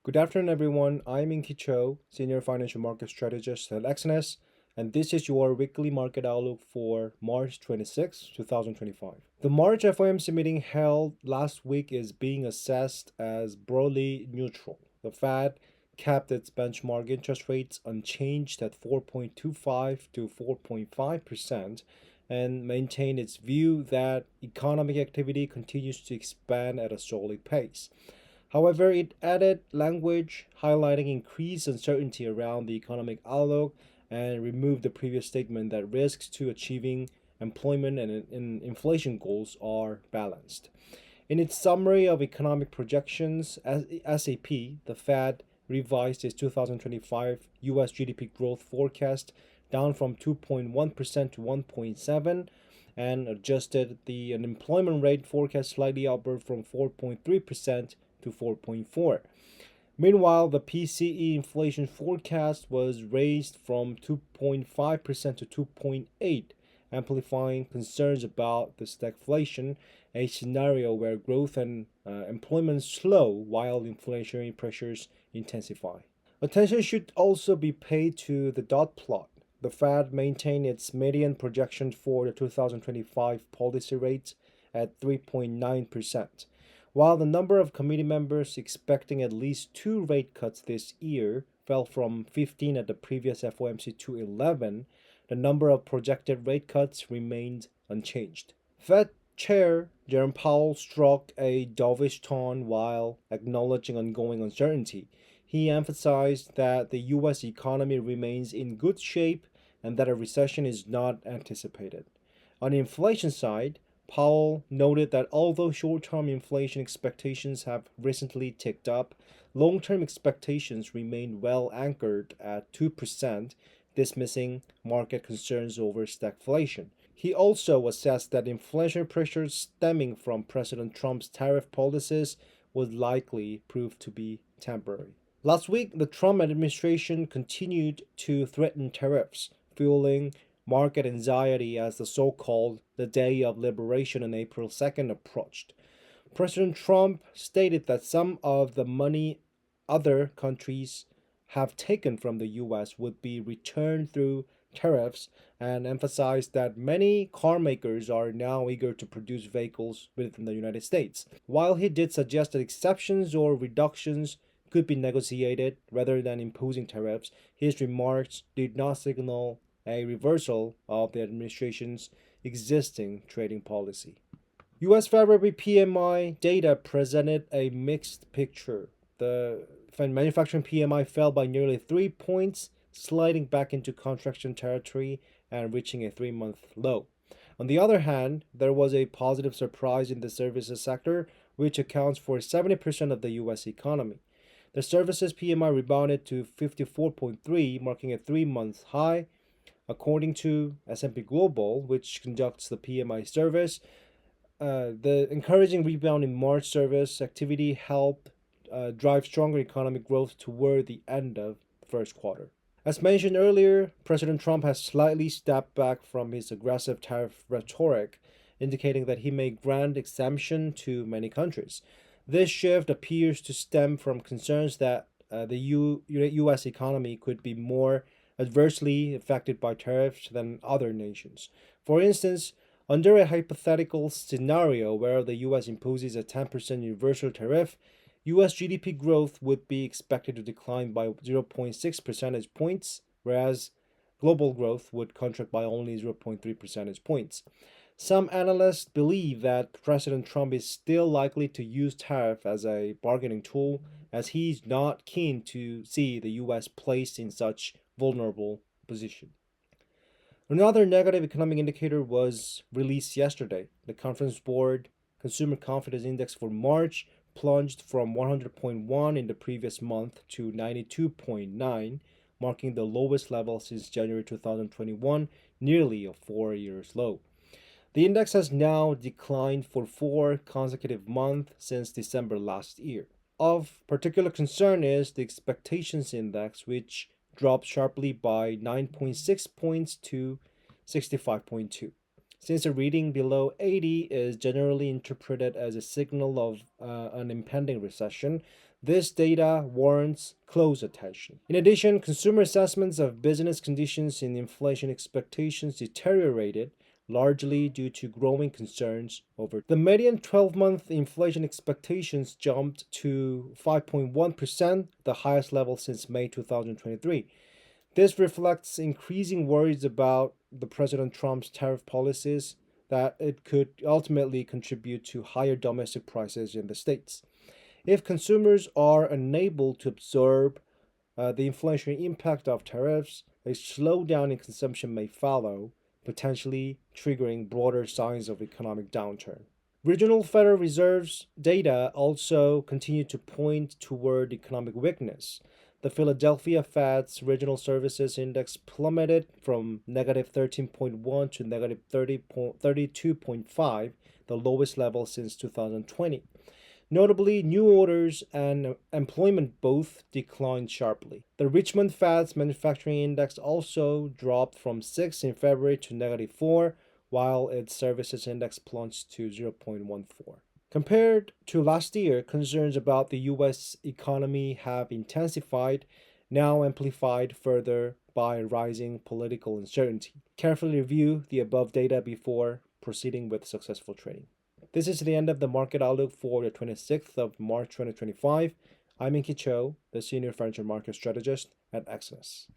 Good afternoon, everyone. I'm Inki Cho, Senior Financial Market Strategist at Exness, and this is your weekly market outlook for March 26, 2025. The March FOMC meeting held last week is being assessed as broadly neutral. The Fed kept its benchmark interest rates unchanged at 4.25 to 4.5% and maintained its view that economic activity continues to expand at a solid pace. However, it added language highlighting increased uncertainty around the economic outlook and removed the previous statement that risks to achieving employment and inflation goals are balanced. In its summary of economic projections, SAP, the Fed revised its 2025 US GDP growth forecast down from 2.1% to 1.7 and adjusted the unemployment rate forecast slightly upward from 4.3% to 4.4. Meanwhile, the PCE inflation forecast was raised from 2.5% to 2.8, amplifying concerns about the stagflation, a scenario where growth and employment slow while inflationary pressures intensify. Attention should also be paid to the dot plot. The Fed maintained its median projection for the 2025 policy rate at 3.9%. While the number of committee members expecting at least two rate cuts this year fell from 15 at the previous FOMC to 11, the number of projected rate cuts remained unchanged. Fed Chair Jerome Powell struck a dovish tone while acknowledging ongoing uncertainty. He emphasized that the U.S. economy remains in good shape and that a recession is not anticipated. On the inflation side, Powell noted that although short term inflation expectations have recently ticked up, long term expectations remain well anchored at 2%, dismissing market concerns over stagflation. He also assessed that inflation pressures stemming from President Trump's tariff policies would likely prove to be temporary. Last week, the Trump administration continued to threaten tariffs, fueling market anxiety as the so-called the Day of Liberation on April 2nd approached. President Trump stated that some of the money other countries have taken from the US would be returned through tariffs and emphasized that many car makers are now eager to produce vehicles within the United States. While he did suggest that exceptions or reductions could be negotiated rather than imposing tariffs, his remarks did not signal a reversal of the administration's existing trading policy. U.S. February PMI data presented a mixed picture. The manufacturing PMI fell by nearly 3 points, sliding back into contraction territory and reaching a 3-month low. On the other hand, there was a positive surprise in the services sector, which accounts for 70% of the U.S. economy. The services PMI rebounded to 54.3, marking a 3-month high. According to S&P Global, which conducts the PMI service, the encouraging rebound in March service activity helped drive stronger economic growth toward the end of the first quarter. As mentioned earlier, President Trump has slightly stepped back from his aggressive tariff rhetoric, indicating that he may grant exemption to many countries. This shift appears to stem from concerns that the U.S. economy could be more adversely affected by tariffs than other nations. For instance, under a hypothetical scenario where the US imposes a 10% universal tariff, US GDP growth would be expected to decline by 0.6 percentage points, whereas global growth would contract by only 0.3 percentage points. Some analysts believe that President Trump is still likely to use tariff as a bargaining tool, as he's not keen to see the US placed in such vulnerable position. Another negative economic indicator was released yesterday. The Conference Board Consumer Confidence Index for March plunged from 100.1 in the previous month to 92.9, marking the lowest level since January 2021, nearly a 4-year low. The index has now declined for 4 consecutive months since December last year. Of particular concern is the expectations index, which dropped sharply by 9.6 points to 65.2. since a reading below 80 is generally interpreted as a signal of an impending recession. This data warrants close attention. In addition, consumer assessments of business conditions and inflation expectations deteriorated, largely due to growing concerns over the median 12-month inflation expectations jumped to 5.1%, the highest level since May 2023. This reflects increasing worries about the President Trump's tariff policies that it could ultimately contribute to higher domestic prices in the states. If consumers are unable to absorb the inflationary impact of tariffs, a slowdown in consumption may follow, potentially triggering broader signs of economic downturn. Regional Federal Reserve's data also continue to point toward economic weakness. The Philadelphia Fed's Regional Services Index plummeted from negative 13.1 to negative 32.5, the lowest level since 2020. Notably, new orders and employment both declined sharply. The Richmond Fed's manufacturing index also dropped from 6 in February to negative 4, while its services index plunged to 0.14. Compared to last year, concerns about the US economy have intensified, now amplified further by rising political uncertainty. Carefully review the above data before proceeding with successful trading. This is the end of the market outlook for the 26th of March 2025. I'm Inki Cho, the Senior Financial Market Strategist at Exness.